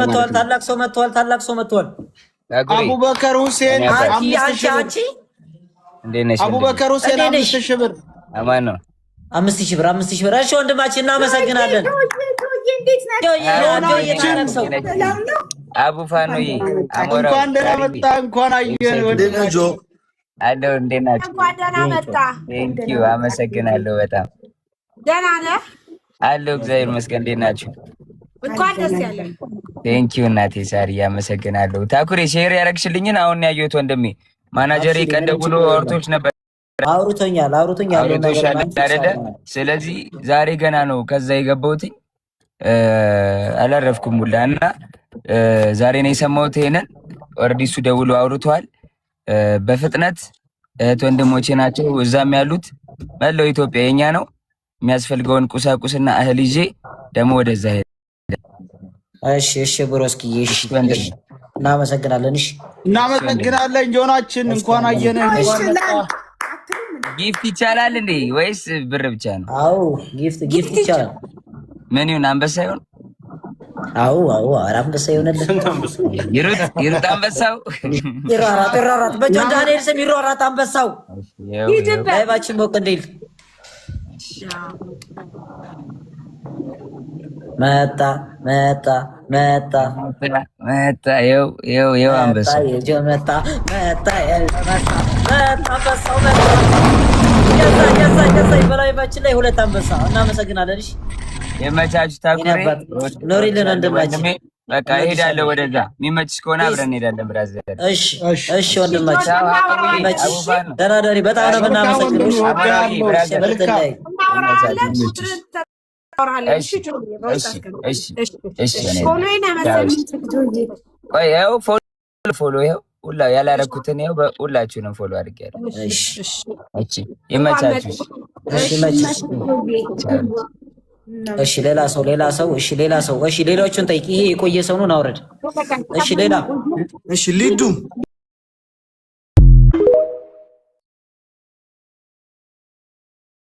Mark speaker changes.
Speaker 1: መጥቷል። ታላቅ ሰው መጥቷል።
Speaker 2: አቡበከር ሁሴን
Speaker 1: አንቺ
Speaker 2: አቡበከር ሁሴን 5000 ብር
Speaker 3: አማን ነው።
Speaker 1: 5000 ብር 5000 ብር። እሺ ወንድማችን እናመሰግናለን።
Speaker 3: አቡ ፋኖዬ አሞራ
Speaker 2: እንኳን ደህና መጣ። እንኳን አየን ወንድማጆ
Speaker 3: አለው። እንዴት ናችሁ?
Speaker 4: እንኳን ደህና መጣ።
Speaker 3: ቴንኪው አመሰግናለሁ። በጣም
Speaker 4: ደህና ነህ?
Speaker 3: አለው እግዚአብሔር ይመስገን። እንዴት ናችሁ?
Speaker 4: እንኳን ደስ ያለህ።
Speaker 3: ቴንኪው እናቴ ሳሪ አመሰግናለሁ። ታኩሬ ሼር ያረግሽልኝን አሁን ያየሁት ወንድሜ ማናጀሬ ቀን ደውሎ አውርቶች ነበር።
Speaker 1: አውርቶኛል
Speaker 3: አይደለ? ስለዚህ ዛሬ ገና ነው ከዛ የገባሁት አላረፍኩም ሁላ እና ዛሬ ነው የሰማሁት። ይሄንን ኦልሬዲ እሱ ደውሎ አውርቷል። በፍጥነት እህት ወንድሞቼ ናቸው እዛም ያሉት መላው ኢትዮጵያ የኛ ነው። የሚያስፈልገውን ቁሳቁስና እህል ይዤ ደግሞ ወደዛ ሄደ።
Speaker 1: እሺ ብሮስኪ እናመሰግናለን።
Speaker 2: እናመሰግናለን። ጆናችን እንኳን አየነ።
Speaker 3: ጊፍት ይቻላል እንዴ ወይስ ብር ብቻ ነው?
Speaker 1: አዎ ጊፍት ይቻላል።
Speaker 3: ምን ይሁን? አንበሳ ይሁን?
Speaker 1: አዎ አንበሳ ይሆነልህ።
Speaker 3: ይሩጥ አንበሳው
Speaker 1: ይሯሯጥ በጆን ዳንኤል ስም ይሯሯጥ አንበሳው። ላይቫችን ሞቅ እንዲል መጣ ይኸው አንበሳ መጣ አንበሳው በላይቫችን ላይ 2 አንበሳ። እናመሰግናለን። እሺ
Speaker 3: የመቻቹ ታኩሬ
Speaker 1: ኖሪልን ወንድማችን።
Speaker 3: በቃ እሄዳለሁ ወደዛ። የሚመችሽ ከሆነ አብረን እንሄዳለን። ብራዘር
Speaker 1: እሺ ወንድማችን ደህና ደሪ። በጣም ነው የምናመሰግነው።
Speaker 3: ፎሎ ይኸው ሁላ ያላረኩትን ይኸው ሁላችሁንም ፎሎ አድርጌያለሁ። እሺ ይመቻችሁ።
Speaker 1: እሺ ሌላ ሰው ሌሎቹን ጠይቂ። ይሄ የቆየ ሰው ነው። አውረድ። እሺ ሌላ
Speaker 2: ሊዱ